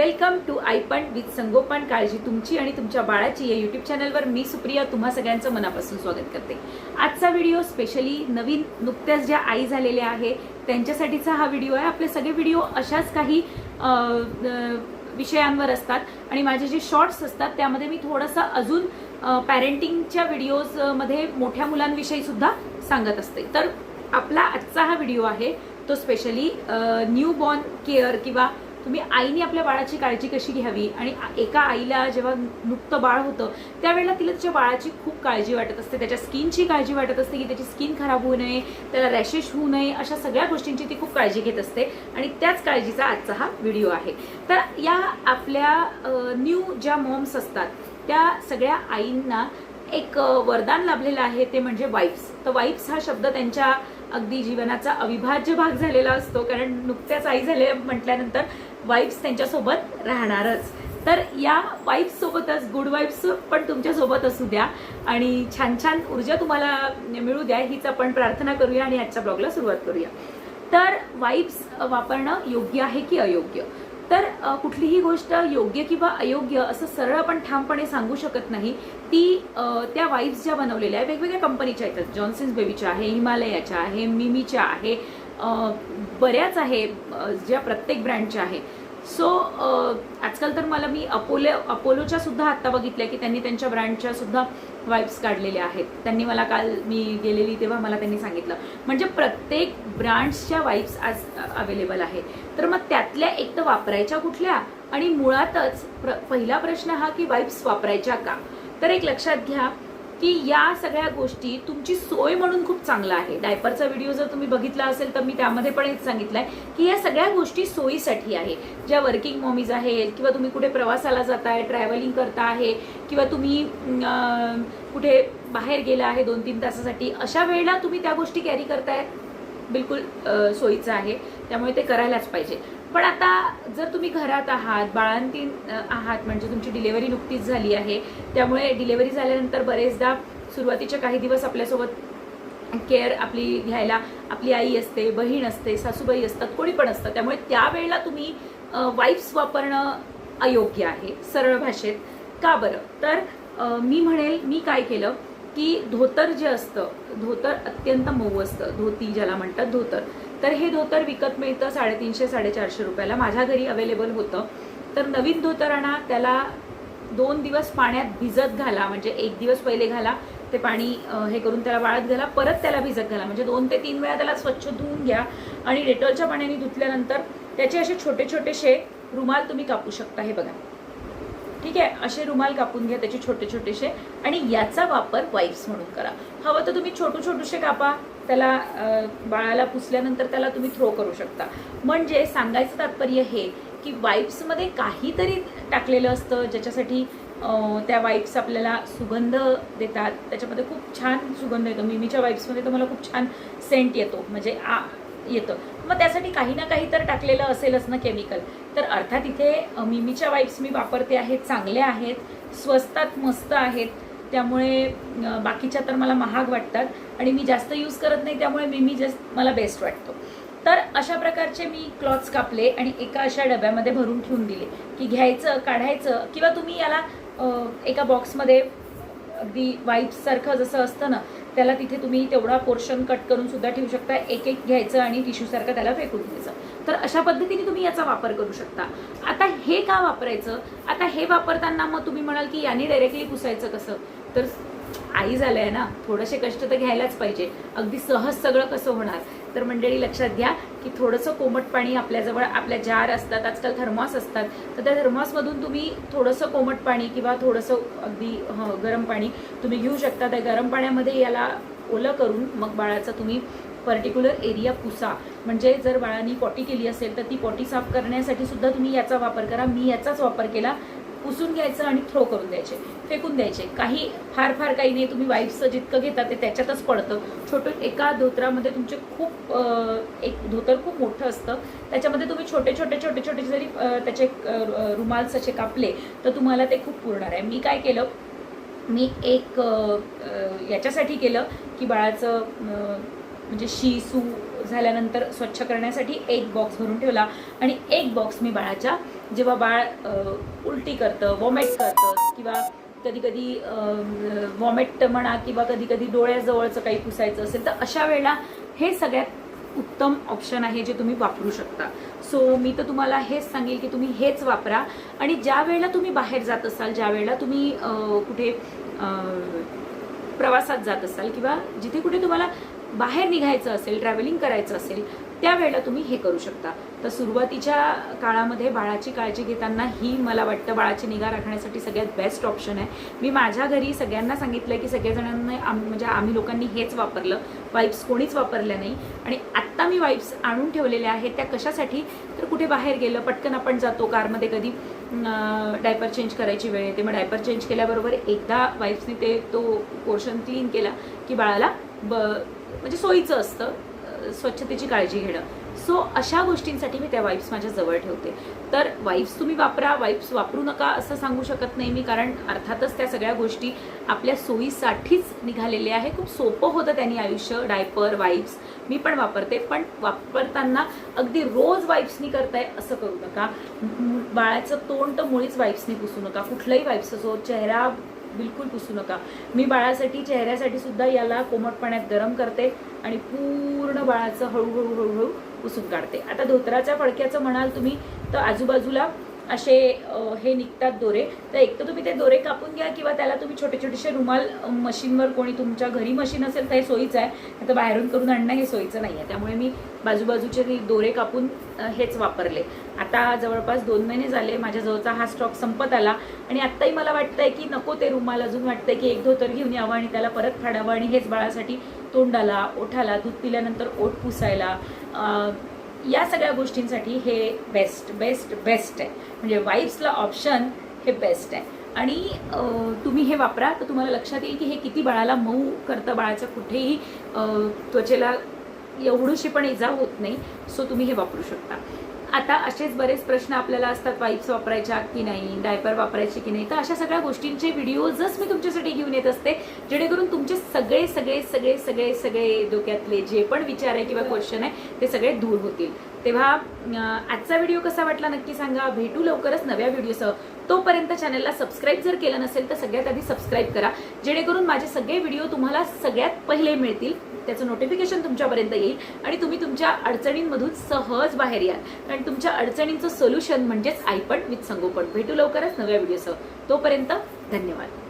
Welcome to आईपण with संगोपन काळजी तुमची आणि तुमच्या बाळाची या यूट्यूब चॅनलवर मी सुप्रिया तुम्हा सगळ्यांचं मनापासून स्वागत करते। आजचा व्हिडिओ स्पेशली नवीन नुकत्याच ज्या आई झालेल्या आहे त्यांच्यासाठीचा हा व्हिडिओ आहे। आपले सगळे व्हिडिओ अशाच काही विषयांवर असतात आणि माझे जे शॉर्ट्स असतात त्यामध्ये मी थोडंसं अजून पॅरेंटिंगच्या व्हिडिओज मध्ये मोठ्या मुलांविषयी सुद्धा सांगत असते। तर आपला आजचा हा व्हिडिओ आहे तो स्पेशली न्यू बॉर्न केअर किंवा तुम्ही आईने आपल्या बाळाची काळजी कशी घ्यावी। आणि एका आईला जेव्हा नुकतं बाळ होतं त्यावेळेला तिला तिच्या बाळाची खूप काळजी वाटत असते, त्याच्या स्किनची काळजी वाटत असते की त्याची स्किन खराब होऊ नये, त्याला रॅशेस होऊ नये, अशा सगळ्या गोष्टींची ती खूप काळजी घेत असते आणि त्याच काळजीचा आजचा हा व्हिडिओ आहे। तर या आपल्या न्यू ज्या मॉम्स असतात त्या सगळ्या आईंना एक वरदान लाभलेलं आहे ते म्हणजे वाईफ्स। तर वाईफ्स हा शब्द त्यांच्या अगदी जीवनाचा अविभाज्य भाग झालेला असतो, कारण नुकत्याच आई झाले म्हटल्यानंतर वाईफ्स त्यांच्यासोबत राहणारच। तर या वाईफ्स सोबतच गुड वाईफ्स पण तुमच्या सोबत असू द्या आणि छान छान ऊर्जा तुम्हाला मिळू द्या हीच आपण प्रार्थना करूया आणि आजच्या ब्लॉगला सुरुवात करूया। तर वाईफ्स वापरणं योग्य आहे की अयोग्य? तर कुठलीही गोष्ट योग्य किंवा अयोग्य असं सरळ आपण ठामपणे सांगू शकत नाही। ती त्या वाईफ्स ज्या बनवलेल्या आहे वेगवेगळ्या कंपनीच्या आहेत, जॉन्सन्स बेबीच्या आहे, हिमालयाच्या आहे, मिमीच्या आहे, बऱ्याच आहे ज्या प्रत्येक ब्रँडच्या आहे। सो आजकाल तर मला मी अपोलोच्या सुद्धा आत्ता बघितल्या की त्यांनी त्यांच्या ब्रँडच्या सुद्धा वाईप्स काढलेल्या आहेत। त्यांनी मला काल मी गेलेली तेव्हा मला त्यांनी सांगितलं, म्हणजे प्रत्येक ब्रँड्सच्या वाईप्स आज अवेलेबल आहे। तर मग त्यातल्या एक तर वापरायच्या कुठल्या आणि मुळातच पहिला प्रश्न हा की वाईप्स वापरायच्या का? तर एक लक्षात घ्या की या सगळ्या गोष्टी तुमची सोय म्हणून खूप चांगला आहे। डायपरचा व्हिडिओ जर तुम्ही बघितला असेल तर मी त्यामध्ये पण हेच सांगितलंय की या सगळ्या गोष्टी सोयीसाठी आहे। ज्या वर्किंग मॉमीज आहेत किंवा तुम्ही कुठे प्रवासाला जाताय, ट्रॅव्हलिंग करता आहे किंवा तुम्ही कुठे बाहेर गेला आहे 2-3 तासासाठी, अशा वेळेला तुम्ही त्या गोष्टी कॅरी करताय, बिलकुल सोयीचं आहे, त्यामुळे ते करायलाच पाहिजे। पण आता जर तुम्ही घरात आहात, बाळंतीण आहात, म्हणजे तुमची डिलेव्हरी नुकतीच झाली आहे, त्यामुळे डिलेव्हरी झाल्यानंतर बरेचदा सुरुवातीचे काही दिवस आपल्यासोबत केअर आपली घ्यायला आपली आई असते, बहीण असते, सासूबाई असतात, कोणी पण असतं, त्यामुळे त्यावेळेला तुम्ही वाईप्स वापरणं अयोग्य आहे सरळ भाषेत। का बरं? तर मी म्हणेल, मी काय केलं की धोतर जे असतं, धोतर अत्यंत मऊ असतं, धोती ज्याला म्हणतात धोतर, तर हे धोतर विकत मिळतं 350-450 रुपयाला, माझ्या घरी अवेलेबल होतं। तर नवीन धोतर आणा, त्याला 2 दिवस पाण्यात भिजत घाला, म्हणजे 1 दिवस पहिले घाला, ते पाणी हे करून त्याला वाळत घाला, परत त्याला भिजत घाला, म्हणजे 2 ते 3 वेळा त्याला स्वच्छ धुवून घ्या आणि डेटॉलच्या पाण्याने धुतल्यानंतर त्याचे असे छोटे छोटेसे रुमाल तुम्ही कापू शकता, हे बघा, ठीक आहे, असे रुमाल कापून घ्या त्याचे छोटे छोटेसे आणि याचा वापर वाईप्स म्हणून करा। हवं तर तुम्ही छोटूशे कापा, त्याला बाळाला पुसल्यानंतर त्याला तुम्ही थ्रो करू शकता। म्हणजे सांगायचं तात्पर्य हे की वाईप्समध्ये काहीतरी टाकलेलं असतं ज्याच्यासाठी त्या वाईप्स आपल्याला सुगंध देतात, त्याच्यामध्ये खूप छान सुगंध येतो। मिमीच्या वाईप्समध्ये तर मला खूप छान सेंट येतो, म्हणजे येतं, मग त्यासाठी काही ना काही तर टाकलेलं असेलच ना, केमिकल। तर अर्थात इथे मिमीच्या वाईप्स मी वापरते आहेत, चांगल्या आहेत, स्वस्तात मस्त आहेत, त्यामुळे बाकीच्या तर मला महाग वाटतात आणि मी जास्त यूज करत नाही, त्यामुळे मिमी जस्ट मला बेस्ट वाटतो। तर अशा प्रकारचे मी क्लॉथ्स कापले आणि एका अशा डब्यामध्ये भरून ठेवून दिले की घ्यायचं, काढायचं, किंवा तुम्ही याला एका बॉक्समध्ये अगदी वाईप्ससारखं जसं असतं ना, त्याला तिथे तुम्ही तेवढा पोर्शन कट करून सुद्धा ठेवू शकता, एक एक घ्यायचं आणि टिश्यूसारखं त्याला फेकून द्यायचं। तर अशा पद्धतीने तुम्ही याचा वापर करू शकता। आता हे का वापरायचं? आता हे वापरताना मग तुम्ही म्हणाल की याने डायरेक्टली पुसायचं कसं? तर आई झालंय ना, थोडेसे कष्ट तर घ्यायलाच पाहिजे, अगदी सहज सगळं कसं होणार? तर मंडळी लक्षात घ्या की थोडंसं कोमट पाणी आपल्याजवळ, आपल्या जार असतात, आजकाल थर्मॉस असतात, तर त्या थर्मॉसमधून तुम्ही थोडंसं कोमट पाणी किंवा थोडंसं अगदी गरम पाणी तुम्ही घेऊ शकता। त्या गरम पाण्यामध्ये याला ओलं करून मग बाळाचा तुम्ही पर्टिक्युलर एरिया पुसा, म्हणजे जर बाळाने पॉटी केली असेल तर ती पॉटी साफ करण्यासाठी सुद्धा तुम्ही याचा वापर करा। मी याचाच वापर केला, पुसून घ्यायचं आणि थ्रो करून द्यायचे, फेकून द्यायचे, काही फार काही नाही। तुम्ही वाईप्सचं जितकं घेता ते त्याच्यातच पडतं। छोटं एका धोतरामध्ये तुमचे खूप एक धोतर खूप मोठं असतं, त्याच्यामध्ये तुम्ही छोटे छोटे जरी त्याचे रुमाल्स असे कापले तर तुम्हाला ते खूप पुरणार आहे। मी काय केलं, मी एक याच्यासाठी केलं की बाळाचं म्हणजे शी सू झाल्यानंतर स्वच्छ करण्यासाठी एक बॉक्स भरून ठेवला आणि एक बॉक्स मी बाळाच्या, जेव्हा बाळ उलटी करतं, वॉमिट करतं किंवा कधी कधी वॉमिट म्हणा किंवा कधी कधी डोळ्याजवळचं काही पुसायचं असेल, तर अशा वेळेला हे सगळ्यात उत्तम ऑप्शन आहे जे तुम्ही वापरू शकता. सो मी तर तुम्हाला हेच सांगेल की तुम्ही हेच वापरा. आणि ज्या वेळेला तुम्ही बाहेर जात असाल, ज्या वेळेला तुम्ही कुठे प्रवासात जात असाल किंवा जिथे कुठे तुम्हाला बाहेर निघायचं असेल, ट्रॅव्हलिंग करायचं असेल, त्यावेळेला तुम्ही हे करू शकता. तर सुरुवातीच्या काळामध्ये बाळाची काळजी घेताना ही मला वाटतं बाळाची निगा राखण्यासाठी सगळ्यात बेस्ट ऑप्शन आहे. मी माझ्या घरी सगळ्यांना सांगितलं की सगळ्याजणांना म्हणजे आम्ही लोकांनी हेच वापरलं, वाईप्स कोणीच वापरल्या नाही. आणि आत्ता मी वाईप्स आणून ठेवलेल्या आहेत. त्या कशासाठी, तर कुठे बाहेर गेलं, पटकन आपण जातो कारमध्ये, कधी डायपर चेंज करायची वेळ येते, मग डायपर चेंज केल्याबरोबर एकदा वाईप्सनी तो पोर्शन क्लीन केला की बाळाला म्हणजे सोयीचं असतं स्वच्छतेची काळजी घेणं. सो अशा गोष्टींसाठी मी त्या वाईप्स माझ्या जवळ ठेवते. तर वाईप्स तुम्ही वापरा, वाईप्स वापरू नका असं सांगू शकत नाही मी, कारण अर्थातच त्या सगळ्या गोष्टी आपल्या सोयीसाठीच निघालेल्या आहे. खूप सोपं होतं त्यांनी आयुष्य. डायपर, वाईप्स मी पण वापरते, पण वापरताना अगदी रोज वाईप्सनी करताय असं करू नका. बाळाचं तोंड तर मुळीच वाईप्सनी पुसू नका, कुठलंही वाईप्स असो. चेहरा बिलकुल पुसू नका. मी बाळासाठी, चेहऱ्यासाठी सुद्धा याला कोमट पाण्यात गरम करते आणि पूर्ण बाळाचं हळूहळू हळूहळू पुसून काढते. आता धोत्राच्या फडक्याचं म्हणाल तुम्ही, तर आजूबाजूला असे हे निघतात दोरे, तर एक तर तुम्ही ते दोरे कापून घ्या किंवा त्याला तुम्ही छोटे छोटेसे रुमाल मशीनवर, कोणी तुमच्या घरी मशीन असेल तर हे सोयीचं आहे, आता बाहेरून करून आणणं हे सोयीचं नाही आहे. त्यामुळे मी बाजूबाजूचे दोरे कापून हेच वापरले. आता जवळपास 2 महिने झाले माझ्याजवळचा हा स्टॉक संपत आला आणि आत्ताही मला वाटतंय की नको ते रुमाल, अजून वाटतंय की एक धोतर घेऊन यावं आणि त्याला परत फाडावं आणि हेच बाळासाठी तोंडाला, ओठाला, दूध पिल्यानंतर ओठ पुसायला, या सगळ्या गोष्टींसाठी हे बेस्ट बेस्ट बेस्ट आहे. म्हणजे वाईप्सला ऑप्शन हे बेस्ट आहे. आणि तुम्ही हे वापरा तर तुम्हाला लक्षात येईल की हे किती बाळाला मऊ करतं, बाळाच्या कुठेही त्वचेला एवढीशी पण इजा होत नाही. सो तुम्ही हे वापरू शकता. आता असेच बरेच प्रश्न आपल्याला असतात, वाईप्स वापरायच्या की नाही, डायपर वापरायचे की नाही. तर अशा सगळ्या गोष्टींचे व्हिडिओजच मी तुमच्यासाठी घेऊन येत असते, जेणेकरून तुमचे सगळे सगळे सगळे सगळे सगळे डोक्यातले जे पण विचार आहे किंवा क्वेश्चन आहे ते सगळे दूर होतील. तेव्हा आजचा व्हिडिओ कसा वाटला नक्की सांगा. भेटू लवकरच नव्या व्हिडिओसह. तोपर्यंत चॅनलला सबस्क्राईब जर केलं नसेल तर सगळ्यात आधी सबस्क्राईब करा, जेणेकरून माझे सगळे व्हिडिओ तुम्हाला सगळ्यात पहिले मिळतील, त्याचं नोटिफिकेशन तुमच्यापर्यंत येईल आणि तुम्ही तुमच्या अडचणींमधून सहज बाहेर याल. कारण तुमच्या अडचणींचं सोल्युशन म्हणजेच आईपट विथ संगोपन. भेटू लवकरच नव्या व्हिडिओसह. तोपर्यंत धन्यवाद.